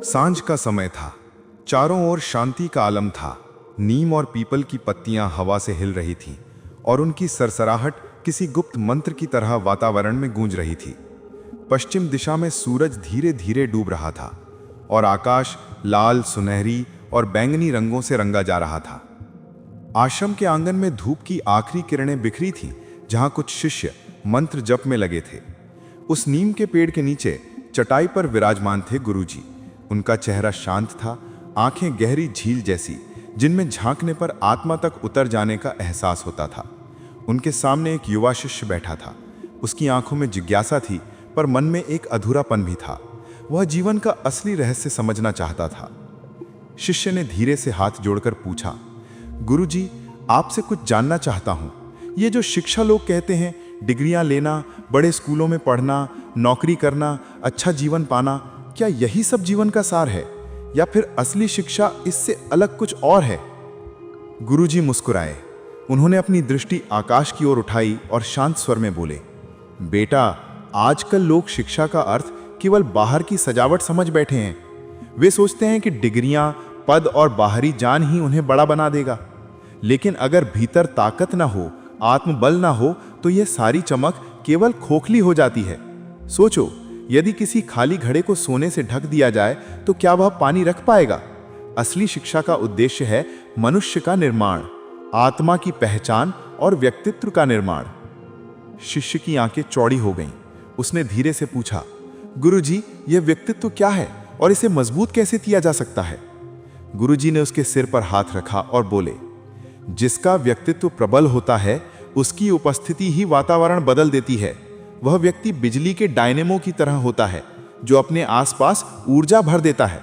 सांझ का समय था। चारों ओर शांति का आलम था। नीम और पीपल की पत्तियां हवा से हिल रही थीं और उनकी सरसराहट किसी गुप्त मंत्र की तरह वातावरण में गूंज रही थी। पश्चिम दिशा में सूरज धीरे धीरे डूब रहा था और आकाश लाल, सुनहरी और बैंगनी रंगों से रंगा जा रहा था। आश्रम के आंगन में धूप की आखिरी किरणें बिखरी थीं, जहां कुछ शिष्य मंत्र जप में लगे थे। उस नीम के पेड़ के नीचे चटाई पर विराजमान थे गुरुजी। उनका चेहरा शांत था, आंखें गहरी झील जैसी, जिनमें झांकने पर आत्मा तक उतर जाने का एहसास होता था। उनके सामने एक युवा शिष्य बैठा था। उसकी आंखों में जिज्ञासा थी, पर मन में एक अधूरापन भी था। वह जीवन का असली रहस्य समझना चाहता था। शिष्य ने धीरे से हाथ जोड़कर पूछा, गुरुजी, आपसे कुछ जानना चाहता हूं। ये जो शिक्षा लोग कहते हैं, डिग्रियां लेना, बड़े स्कूलों में पढ़ना, नौकरी करना, अच्छा जीवन पाना, क्या यही सब जीवन का सार है, या फिर असली शिक्षा इससे अलग कुछ और है? गुरुजी मुस्कुराए। उन्होंने अपनी दृष्टि आकाश की ओर उठाई और शांत स्वर में बोले, बेटा, आजकल लोग शिक्षा का अर्थ केवल बाहर की सजावट समझ बैठे हैं। वे सोचते हैं कि डिग्रियां, पद और बाहरी जान ही उन्हें बड़ा बना देगा। लेकिन अगर भीतर ताकत ना हो, आत्मबल ना हो, तो यह सारी चमक केवल खोखली हो जाती है। सोचो, यदि किसी खाली घड़े को सोने से ढक दिया जाए तो क्या वह पानी रख पाएगा? असली शिक्षा का उद्देश्य है मनुष्य का निर्माण, आत्मा की पहचान और व्यक्तित्व का निर्माण। शिष्य की आंखें चौड़ी हो गईं। उसने धीरे से पूछा, गुरुजी, यह व्यक्तित्व क्या है और इसे मजबूत कैसे किया जा सकता है? गुरुजी ने उसके सिर पर हाथ रखा और बोले, जिसका व्यक्तित्व प्रबल होता है, उसकी उपस्थिति ही वातावरण बदल देती है। वह व्यक्ति बिजली के डायनेमो की तरह होता है, जो अपने आसपास ऊर्जा भर देता है।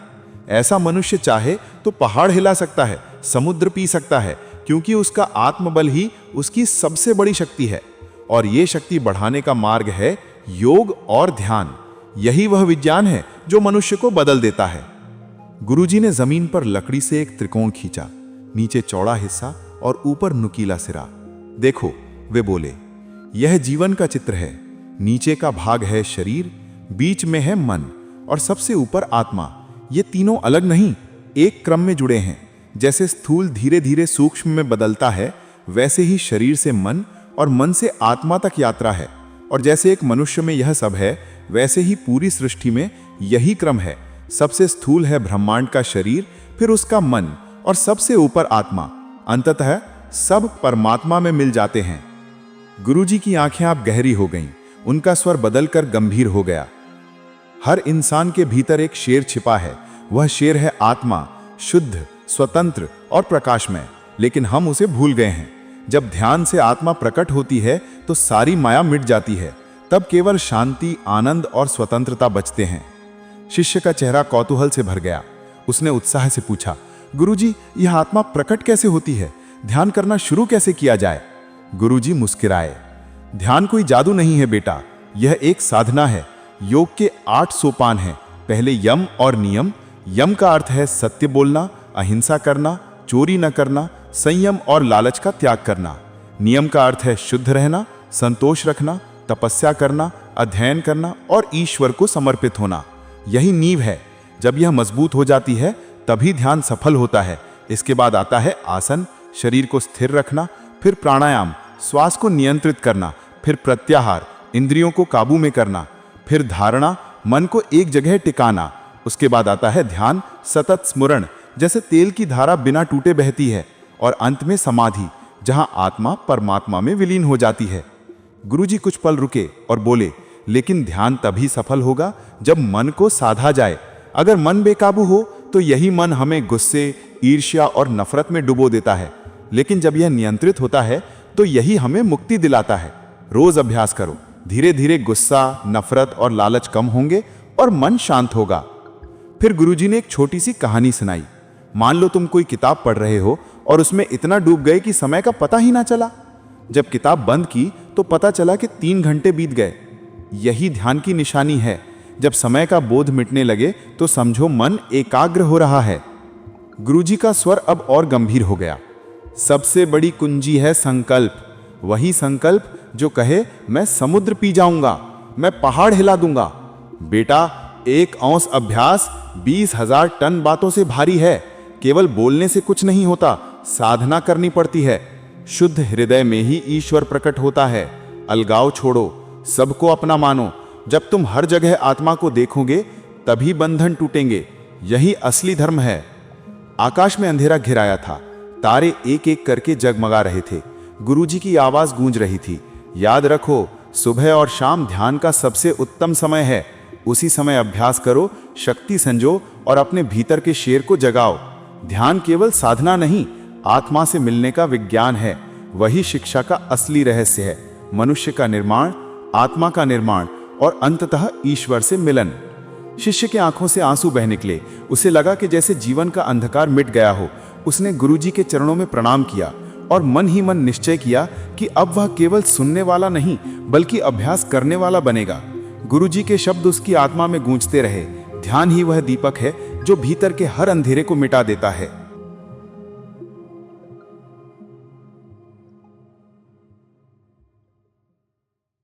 ऐसा मनुष्य चाहे तो पहाड़ हिला सकता है, समुद्र पी सकता है, क्योंकि उसका आत्मबल ही उसकी सबसे बड़ी शक्ति है। और ये शक्ति बढ़ाने का मार्ग है योग और ध्यान। यही वह विज्ञान है जो मनुष्य को बदल देता है। गुरुजी ने जमीन पर लकड़ी से एक त्रिकोण खींचा, नीचे चौड़ा हिस्सा और ऊपर नुकीला सिरा। देखो, वे बोले, यह जीवन का चित्र है। नीचे का भाग है शरीर, बीच में है मन और सबसे ऊपर आत्मा। ये तीनों अलग नहीं, एक क्रम में जुड़े हैं। जैसे स्थूल धीरे धीरे सूक्ष्म में बदलता है, वैसे ही शरीर से मन और मन से आत्मा तक यात्रा है। और जैसे एक मनुष्य में यह सब है, वैसे ही पूरी सृष्टि में यही क्रम है। सबसे स्थूल है ब्रह्मांड का शरीर, फिर उसका मन और सबसे ऊपर आत्मा। अंततः सब परमात्मा में मिल जाते हैं। गुरुजी की आंखें अब गहरी हो गईं। उनका स्वर बदलकर गंभीर हो गया। हर इंसान के भीतर एक शेर छिपा है। वह शेर है आत्मा, शुद्ध, स्वतंत्र और प्रकाशमय। लेकिन हम उसे भूल गए हैं। जब ध्यान से आत्मा प्रकट होती है तो सारी माया मिट जाती है। तब केवल शांति, आनंद और स्वतंत्रता बचते हैं। शिष्य का चेहरा कौतूहल से भर गया। उसने उत्साह से पूछा, गुरुजी, यह आत्मा प्रकट कैसे होती है? ध्यान करना शुरू कैसे किया जाए? गुरुजी मुस्कुराए। ध्यान कोई जादू नहीं है बेटा, यह एक साधना है। योग के 8 सोपान हैं। पहले यम और नियम। यम का अर्थ है सत्य बोलना, अहिंसा करना, चोरी न करना, संयम और लालच का त्याग करना। नियम का अर्थ है शुद्ध रहना, संतोष रखना, तपस्या करना, अध्ययन करना और ईश्वर को समर्पित होना। यही नींव है। जब यह मजबूत हो जाती है तभी ध्यान सफल होता है। इसके बाद आता है आसन, शरीर को स्थिर रखना, फिर प्राणायाम, श्वास को नियंत्रित करना, फिर प्रत्याहार, इंद्रियों को काबू में करना, फिर धारणा, मन को एक जगह टिकाना। उसके बाद आता है ध्यान, सतत स्मरण, जैसे तेल की धारा बिना टूटे बहती है। और अंत में समाधि, जहां आत्मा परमात्मा में विलीन हो जाती है। गुरुजी कुछ पल रुके और बोले, लेकिन ध्यान तभी सफल होगा जब मन को साधा जाए। अगर मन बेकाबू हो तो यही मन हमें गुस्से, ईर्ष्या और नफरत में डुबो देता है। लेकिन जब यह नियंत्रित होता है तो यही हमें मुक्ति दिलाता है। रोज अभ्यास करो। धीरे धीरे गुस्सा, नफरत और लालच कम होंगे और मन शांत होगा। फिर गुरुजी ने एक छोटी सी कहानी सुनाई। मान लो तुम कोई किताब पढ़ रहे हो और उसमें इतना डूब गए कि समय का पता ही ना चला। जब किताब बंद की तो पता चला कि 3 घंटे बीत गए। यही ध्यान की निशानी है। जब समय का बोध मिटने लगे तो समझो मन एकाग्र हो रहा है। गुरुजी का स्वर अब और गंभीर हो गया। सबसे बड़ी कुंजी है संकल्प। वही संकल्प जो कहे, मैं समुद्र पी जाऊंगा, मैं पहाड़ हिला दूंगा। बेटा, 1 औंस अभ्यास 20,000 टन बातों से भारी है। केवल बोलने से कुछ नहीं होता, साधना करनी पड़ती है। शुद्ध हृदय में ही ईश्वर प्रकट होता है। अलगाव छोड़ो, सबको अपना मानो। जब तुम हर जगह आत्मा को देखोगे तभी बंधन टूटेंगे। यही असली धर्म है। आकाश में अंधेरा घिराया था, तारे एक एक करके जगमगा रहे थे। गुरुजी की आवाज गूंज रही थी, याद रखो, सुबह और शाम ध्यान का सबसे उत्तम समय है। उसी समय अभ्यास करो, शक्ति संजो और अपने भीतर के शेर को जगाओ। ध्यान केवल साधना नहीं, आत्मा से मिलने का विज्ञान है। वही शिक्षा का असली रहस्य है। मनुष्य का निर्माण, आत्मा का निर्माण और अंततः ईश्वर से मिलन। शिष्य के आंखों से आंसू बह निकले। उसे लगा कि जैसे जीवन का अंधकार मिट गया हो। उसने गुरुजी के चरणों में प्रणाम किया और मन ही मन निश्चय किया कि अब वह केवल सुनने वाला नहीं बल्कि अभ्यास करने वाला बनेगा। गुरुजी के शब्द उसकी आत्मा में गूंजते रहे। ध्यान ही वह दीपक है जो भीतर के हर अंधेरे को मिटा देता है।